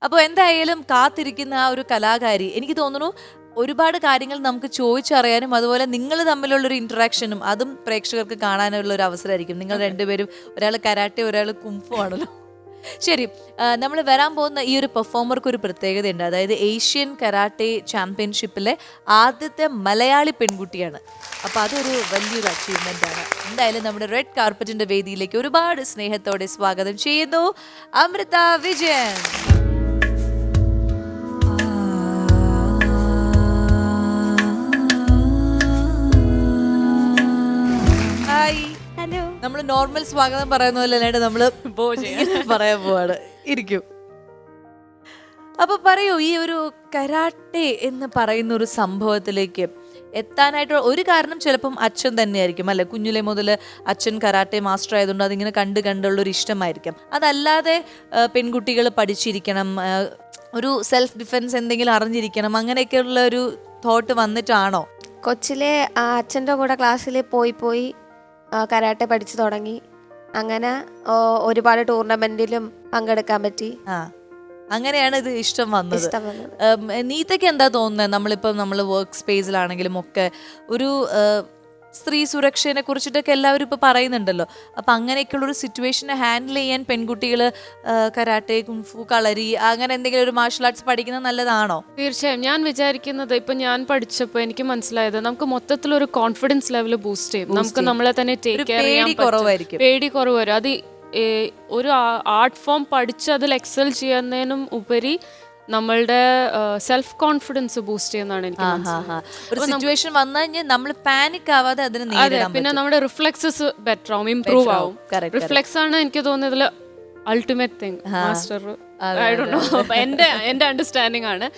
അപ്പോൾ എന്തായാലും കാത്തിരിക്കുന്ന ആ ഒരു കലാകാരി, എനിക്ക് തോന്നുന്നു ഒരുപാട് കാര്യങ്ങൾ നമുക്ക് ചോദിച്ചറിയാനും അതുപോലെ നിങ്ങൾ തമ്മിലുള്ളൊരു ഇന്ററാക്ഷനും അതും പ്രേക്ഷകർക്ക് കാണാനുള്ള ഒരു അവസരമായിരിക്കും. നിങ്ങൾ രണ്ടുപേരും, ഒരാൾ കരാട്ടെ ഒരാൾ കുംഫു ആണല്ലോ. ശരി, നമ്മൾ വരാൻ പോകുന്ന ഈ ഒരു പെർഫോമർക്ക് ഒരു പ്രത്യേകതയുണ്ട്. അതായത് ഏഷ്യൻ കരാട്ടെ ചാമ്പ്യൻഷിപ്പിലെ ആദ്യത്തെ മലയാളി പെൺകുട്ടിയാണ്. അപ്പോൾ അതൊരു വലിയൊരു അച്ചീവ്മെന്റ് ആണ്. എന്തായാലും നമ്മുടെ റെഡ് കാർപ്പറ്റിന്റെ വേദിയിലേക്ക് ഒരുപാട് സ്നേഹത്തോടെ സ്വാഗതം ചെയ്യുന്നു അമൃത വിജയൻ. നമ്മള് നോർമൽ സ്വാഗതം പറയുന്ന പോലെ അല്ലാണ്ട് നമ്മള് പറയാൻ പോവാണ്. ഇരിക്കും. അപ്പൊ പറയൂ, ഈ ഒരു കരാട്ടെ എന്ന് പറയുന്ന ഒരു സംഭവത്തിലേക്ക് എത്താനായിട്ട് ഒരു കാരണം ചിലപ്പം അച്ഛൻ തന്നെയായിരിക്കും അല്ലെ. കുഞ്ഞിലെ മുതൽ അച്ഛൻ കരാട്ടെ മാസ്റ്റർ ആയതുകൊണ്ട് അതിങ്ങനെ കണ്ടുള്ളൊരു ഇഷ്ടമായിരിക്കും. അതല്ലാതെ പെൺകുട്ടികൾ പഠിച്ചിരിക്കണം, ഒരു സെൽഫ് ഡിഫെൻസ് എന്തെങ്കിലും അറിഞ്ഞിരിക്കണം, അങ്ങനെയൊക്കെയുള്ള ഒരു തോട്ട് വന്നിട്ടാണോ? കൊച്ചിലെ അച്ഛൻ്റെ കൂടെ ക്ലാസ്സിൽ പോയി കരാട്ടെ പഠിച്ചു തുടങ്ങി. അങ്ങനെ ഒരുപാട് ടൂർണമെന്റിലും പങ്കെടുക്കാൻ പറ്റി. അങ്ങനെയാണ് ഇത് ഇഷ്ടം വന്നത്. നീതയ്ക്ക് എന്താ തോന്നുന്നത്? നമ്മൾ വർക്ക് സ്പേസിലാണെങ്കിലും ഒക്കെ ഒരു സ്ത്രീ സുരക്ഷയെ കുറിച്ചിട്ടൊക്കെ എല്ലാവരും ഇപ്പൊ പറയുന്നുണ്ടല്ലോ. അപ്പൊ അങ്ങനെയൊക്കെയുള്ള ഒരു സിറ്റുവേഷനെ ഹാൻഡിൽ ചെയ്യാൻ പെൺകുട്ടികൾ കരാട്ടെ, കുംഫു, കളരി അങ്ങനെ എന്തെങ്കിലും ഒരു മാർഷൽ ആർട്സ് പഠിക്കുന്നത് നല്ലതാണോ? തീർച്ചയായും. ഞാൻ വിചാരിക്കുന്നത്, ഇപ്പൊ ഞാൻ പഠിച്ചപ്പോൾ എനിക്ക് മനസ്സിലായത് നമുക്ക് മൊത്തത്തിലൊരു കോൺഫിഡൻസ് ലെവൽ ബൂസ്റ്റ് ചെയ്യും. നമുക്ക് നമ്മളെ തന്നെ ടേക്ക് കെയർ ചെയ്യാൻ പറ്റും. പേടി കുറവ് വരും. അത് ഒരു ആർട്ട് ഫോം പഠിച്ച് അതിൽ എക്സൽ ചെയ്യുന്നതിനും ഉപരി നമ്മളുടെ സെൽഫ് കോൺഫിഡൻസ് ബൂസ്റ്റ് ചെയ്യുന്നതാണ് എനിക്ക് മനസ്സിലായത്. പിന്നെ നമ്മുടെ റിഫ്ലെക്സസ് ബെറ്റർ ആവും, ഇംപ്രൂവ് ആവും. റിഫ്ലെക്സ് ആണ് എനിക്ക് തോന്നിയതിൽ ultimate thing master. I don't know, എന്റെ അണ്ടർസ്റ്റാൻഡിങ് ആണ്.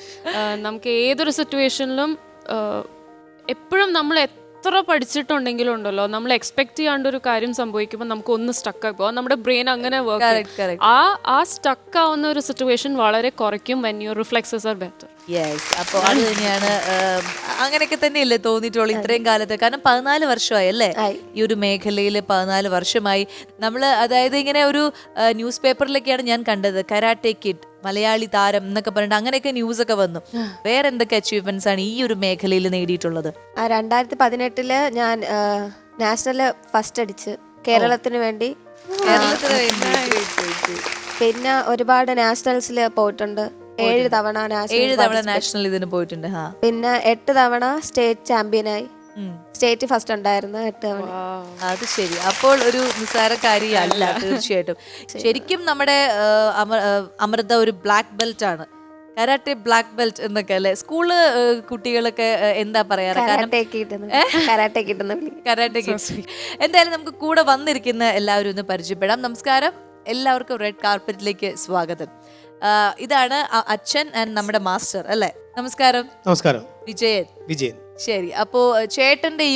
നമുക്ക് ഏതൊരു സിറ്റുവേഷനിലും എപ്പോഴും നമ്മൾ എത്ര പഠിച്ചിട്ടുണ്ടെങ്കിലും ഉണ്ടല്ലോ, നമ്മൾ എക്സ്പെക്ട് ചെയ്യാണ്ട് ഒരു കാര്യം സംഭവിക്കുമ്പോൾ നമുക്ക് ഒന്ന് സ്റ്റക്ക് ആയി പോകും. നമ്മുടെ ബ്രെയിൻ അങ്ങനെ വർക്ക് ആ സ്റ്റക്ക് ആവുന്ന ഒരു സിറ്റുവേഷൻ വളരെ കുറയ്ക്കും when your reflexes are better. അപ്പോൾ അത് തന്നെയാണ്. അങ്ങനെയൊക്കെ തന്നെയല്ലേ തോന്നിയിട്ടുള്ളൂ ഇത്രയും കാലത്ത്? കാരണം 14 വർഷമായി അല്ലേ ഈ ഒരു മേഖലയിൽ? 14 വർഷമായി നമ്മൾ, അതായത് ഇങ്ങനെ ഒരു ന്യൂസ് പേപ്പറിലൊക്കെയാണ് ഞാൻ കണ്ടത്, കരാട്ടെ കിഡ്, മലയാളി താരം എന്നൊക്കെ പറഞ്ഞിട്ട് അങ്ങനെയൊക്കെ ന്യൂസ് ഒക്കെ വന്നു. വേറെ എന്തൊക്കെ അച്ചീവ്മെന്റ്സ് ആണ് ഈ ഒരു മേഖലയിൽ നേടിയിട്ടുള്ളത്? 2018 ഞാൻ നാഷണല് ഫസ്റ്റ് അടിച്ച് കേരളത്തിന് വേണ്ടി. പിന്നെ ഒരുപാട് നാഷണൽസിൽ പോയിട്ടുണ്ട്. 7 തവണ നാഷണൽ ഇതിന് പോയിട്ടുണ്ട്. പിന്നെ 8 തവണ സ്റ്റേറ്റ് ചാമ്പ്യനായി. സ്റ്റേറ്റ് ഫസ്റ്റ് ഉണ്ടായിരുന്നു 8 തവണ. അത് ശരി. അപ്പോൾ ഒരു നിസ്സാരക്കാരിയല്ല തീർച്ചയായിട്ടും. ശരിക്കും നമ്മുടെ അമൃത ഒരു ബ്ലാക്ക് ബെൽറ്റ് ആണ്, കരാട്ടെ ബ്ലാക്ക് ബെൽറ്റ് എന്നൊക്കെ അല്ലെ സ്കൂള് കുട്ടികളൊക്കെ എന്താ പറയാറ്? കരാട്ടെ. എന്തായാലും നമുക്ക് കൂടെ വന്നിരിക്കുന്ന എല്ലാവരും ഒന്ന് പരിചയപ്പെടാം. നമസ്കാരം, എല്ലാവർക്കും റെഡ് കാർപ്പറ്റിലേക്ക് സ്വാഗതം. ഇതാണ് അച്ഛൻ ആൻഡ് നമ്മുടെ മാസ്റ്റർ അല്ലേ? നമസ്കാരം. നമസ്കാരം. വിജയൻ. ശരി, അപ്പോ ചേട്ടന്റെ ഈ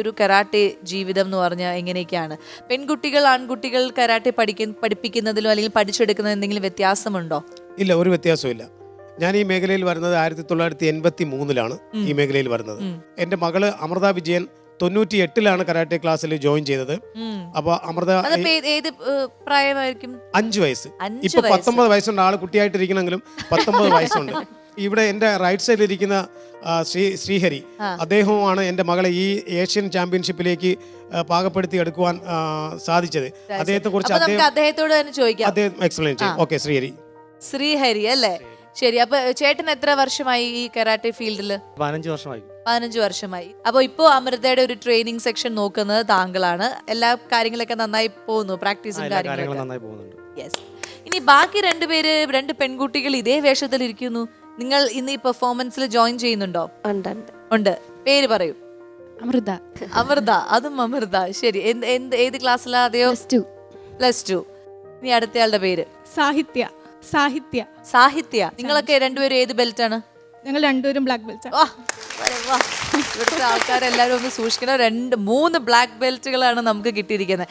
ഒരു കരാട്ടെ ജീവിതം എന്ന് പറഞ്ഞാൽ എങ്ങനെയൊക്കെയാണ്? പെൺകുട്ടികൾ ആൺകുട്ടികൾ കരാട്ടെ പഠിപ്പിക്കുന്നതിലോ അല്ലെങ്കിൽ പഠിച്ചെടുക്കുന്നതിൽ എന്തെങ്കിലും വ്യത്യാസമുണ്ടോ? ഇല്ല, ഒരു വ്യത്യാസവും ഇല്ല. ഞാൻ ഈ മേഖലയിൽ വരുന്നത് 1983 ഈ മേഖലയിൽ വരുന്നത്. എന്റെ മകള് അമൃത വിജയൻ 98 കരാട്ടെ ക്ലാസ്സിൽ ജോയിൻ ചെയ്തത്. അപ്പൊ അമൃത പ്രായമായിരിക്കും 5 വയസ്സ്. ഇപ്പൊ 19 വയസ്സുണ്ട്. ആള് കുട്ടിയായിട്ടിരിക്കണമെങ്കിലും 19 വയസ്സുണ്ട്. ഇവിടെ എന്റെ റൈറ്റ് സൈഡിൽ ഇരിക്കുന്ന ശ്രീഹരി, അദ്ദേഹവുമാണ് എന്റെ മകളെ ഈ ഏഷ്യൻ ചാമ്പ്യൻഷിപ്പിലേക്ക് പാകപ്പെടുത്തി എടുക്കുവാൻ സാധിച്ചത്. അദ്ദേഹത്തെ കുറിച്ച് അദ്ദേഹത്തോട് തന്നെ ചോദിക്കാം, അദ്ദേഹം എക്സ്പ്ലെയിൻ ചെയ്യും. ഓക്കെ, ശ്രീഹരി അല്ലേ? ശരി, അപ്പൊ ചേട്ടൻ എത്ര വർഷമായി ഈ കരാട്ടെ ഫീൽഡില്? 15 വർഷമായി. അപ്പൊ ഇപ്പോ അമൃതയുടെ ഒരു ട്രെയിനിങ് സെക്ഷൻ നോക്കുന്നത് താങ്കളാണ്. എല്ലാ കാര്യങ്ങളൊക്കെ നന്നായി പോകുന്നു, പ്രാക്ടീസും കാര്യങ്ങളൊക്കെ? യെസ്. ഇനി ബാക്കി 2 പെൺകുട്ടികൾ ഇതേ വേഷത്തിൽ ഇരിക്കുന്നു. നിങ്ങൾ ഇന്ന് ഈ പെർഫോമൻസിൽ ജോയിൻ ചെയ്യുന്നുണ്ടോ? ഉണ്ട്. പേര് പറയൂ. അമൃത. അതും അമൃത. ശരി, ഏത് ക്ലാസ്സിലാ? അതെയോ? +2. ഇനി അടുത്തയാളുടെ പേര്? സാഹിത്യ. നിങ്ങളൊക്കെ രണ്ടുപേരും ഏത് ബെൽറ്റ് ആണ്? ഞങ്ങൾ രണ്ടുപേരും ബ്ലാക്ക് ബെൽറ്റ്. ഇവിടുത്തെ ആൾക്കാരെല്ലാരും ഒന്ന് സൂക്ഷിക്കണം. 3 ബ്ലാക്ക് ബെൽറ്റുകളാണ് നമുക്ക് കിട്ടിയിരിക്കുന്നത്.